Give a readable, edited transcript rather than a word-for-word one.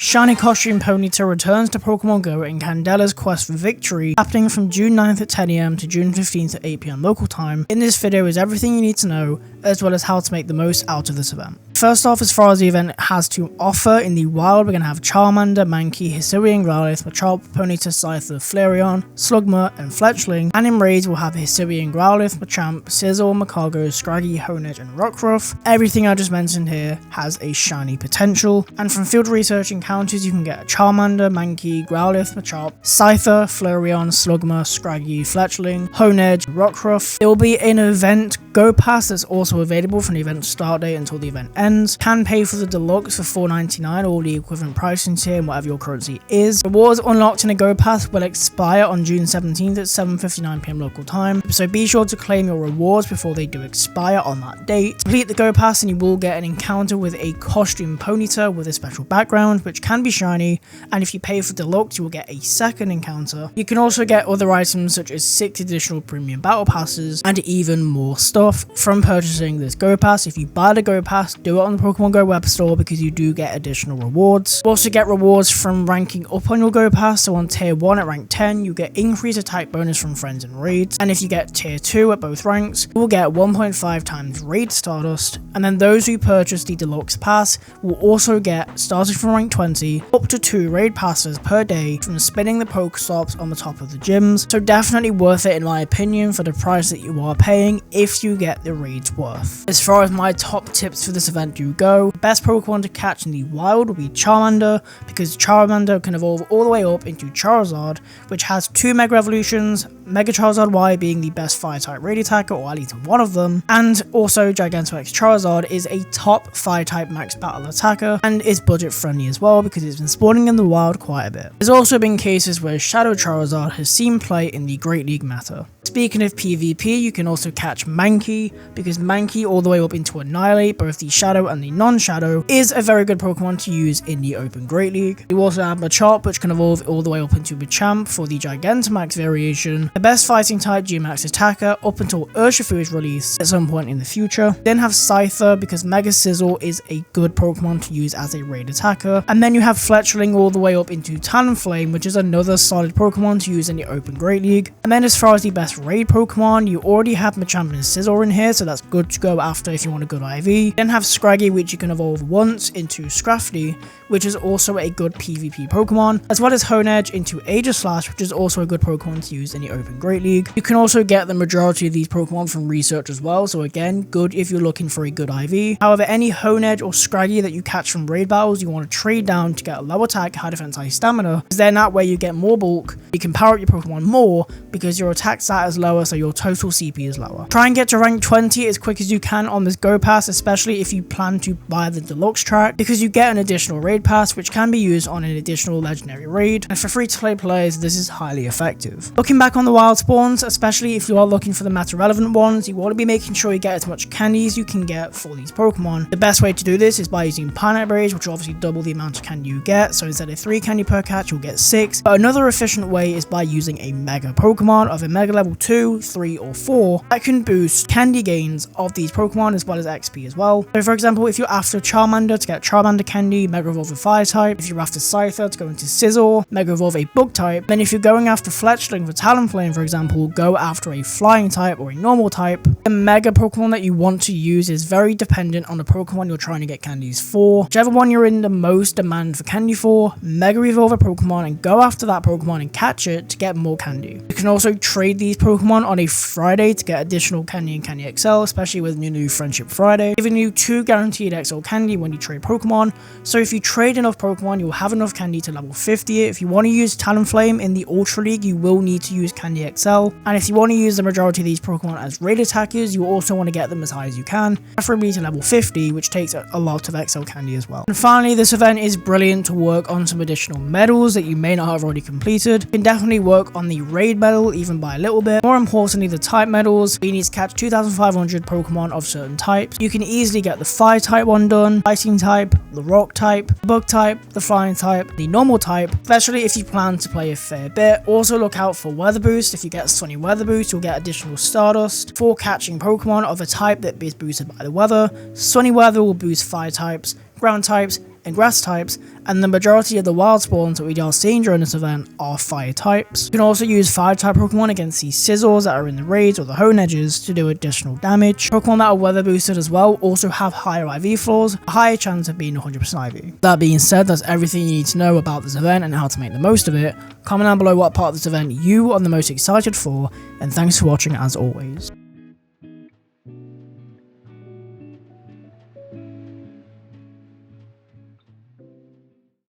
Shiny Costume Ponyta returns to Pokemon Go in Candela'S Quest for Victory, happening from June 9th at 10 AM to June 15th at 8 PM local time. In this video is everything you need to know, as well as how to make the most out of this event. First off, as far as the event has to offer, in the wild we're going to have Charmander, Mankey, Hisuian, Growlithe, Machop, Ponyta, Scyther, Flareon, Slugma, and Fletchling, and in raids we'll have Hisuian, Growlithe, Machamp, Sizzle, Macago, Scraggy, Honedge, and Rockruff. Everything I just mentioned here has a shiny potential, and from field research encounters you can get a Charmander, Mankey, Growlithe, Machop, Scyther, Flareon, Slugma, Scraggy, Fletchling, Honedge, Rockruff. There will be an event Go Pass that's also available from the event start date until the event ends. Can pay for the deluxe for $4.99 or the equivalent pricing tier in whatever your currency is. Rewards unlocked in a Go Pass will expire on June 17th at 7:59 PM local time, so be sure to claim your rewards before they do expire on that date. Complete the Go Pass and you will get an encounter with a costume Ponyta with a special background, which can be shiny, and if you pay for deluxe you will get a second encounter. You can also get other items such as 6 additional premium battle passes and even more stuff from purchasing this Go Pass. If you buy the Go Pass, do it on the Pokemon Go web store because you do get additional rewards. You also get rewards from ranking up on your Go Pass, so on tier 1 at rank 10 you get increased attack bonus from friends and raids, and if you get tier 2 at both ranks you will get 1.5 times raid Stardust, and then those who purchase the deluxe pass will also get, starting from rank 20, up to 2 raid passes per day from spinning the Pokestops on the top of the gyms, so definitely worth it in my opinion for the price that you are paying if you get the raids worth. As far as my top tips for this event do go, the best Pokemon to catch in the wild will be Charmander, because Charmander can evolve all the way up into Charizard, which has 2 Mega Evolutions, Mega Charizard Y being the best Fire-type raid attacker, or at least one of them, and also Gigantamax Charizard is a top Fire-type max battle attacker, and is budget friendly as well because it's been spawning in the wild quite a bit. There's also been cases where Shadow Charizard has seen play in the Great League meta. Speaking of PvP, you can also catch Mankey, because Mankey all the way up into Annihilate, both the Shadow and the non-Shadow, is a very good Pokemon to use in the Open Great League. You also have Machop, which can evolve all the way up into Machamp for the Gigantamax variation, the best fighting type G-Max attacker up until Urshifu is released at some point in the future. Then have Scyther, because Mega Sizzle is a good Pokemon to use as a raid attacker, and then you have Fletchling all the way up into Talonflame, which is another solid Pokemon to use in the Open Great League. And then as far as the best raid Pokemon, you already have Machamp and Sizzle in here, so that's good to go after if you want a good IV. Then have Scraggy, which you can evolve once into Scrafty, which is also a good PvP Pokemon, as well as Honedge into Aegislash, which is also a good Pokemon to use in the Open Great League. You can also get the majority of these Pokemon from research as well, so again, good if you're looking for a good IV. However, any Honedge or Scraggy that you catch from raid battles, you want to trade down to get a low attack, high defense, high stamina, because then that way you get more bulk, you can power up your Pokemon more because your attack stat is lower, so your total CP is lower. Try and get to rank 20 as quick as you can on this Go Pass, especially if you plan to buy the deluxe track, because you get an additional raid pass which can be used on an additional legendary raid, and for free to play players this is highly effective. Looking back on the wild spawns, especially if you are looking for the meta relevant ones, you want to be making sure you get as much candy as you can get for these Pokemon. The best way to do this is by using Pineapple Berries, which will obviously double the amount of candy you get, so instead of 3 candy per catch you'll get 6, but another efficient way is by using a Mega Pokemon of a Mega level 2, 3 or 4 that can boost candy gains of these Pokemon as well as XP as well. So for example, if you're after Charmander to get Charmander candy, Mega Evolve a Fire type, if you're after Scyther to go into Sizzle, Mega Evolve a Bug type, then if you're going after Fletchling for Talonflame for example, go after a Flying type or a Normal type. The Mega Pokemon that you want to use is very dependent on the Pokemon you're trying to get candies for. Whichever one you're in the most demand for candy for, Mega Evolve a Pokemon and go after that Pokemon and catch it to get more candy. You can also trade these Pokemon on a Friday to get additional candy and Candy XL, especially with new Friendship Friday, giving you 2 guaranteed XL candy when you trade Pokemon. So if you trade enough Pokemon, you'll have enough candy to level 50 it. If you want to use Talonflame in the Ultra League, you will need to use Candy XL, and if you want to use the majority of these Pokemon as raid attackers, you also want to get them as high as you can, preferably to level 50, which takes a lot of XL candy as well. And finally, this event is brilliant to work on some additional medals that you may not have already completed. You can definitely work on the raid medal even by a little bit. More importantly, the type medals, you need to catch 2,500 Pokemon of certain types. You can easily get the Fire type one done, Fighting type, the Rock type, the Bug type, the Flying type, the Normal type, especially if you plan to play a fair bit. Also look out for Weather Boost. If you get Sunny Weather Boost, you'll get additional Stardust for catching Pokemon of a type that is boosted by the weather. Sunny Weather will boost Fire types, Ground types, and grass types, and the majority of the wild spawns that we are seeing during this event are fire types. You can also use fire type Pokemon against these Sizzles that are in the raids or the Hone Edges to do additional damage. Pokemon that are weather boosted as well also have higher IV floors, a higher chance of being 100% IV. That being said, that's everything you need to know about this event and how to make the most of it. Comment down below what part of this event you are the most excited for, and thanks for watching as always.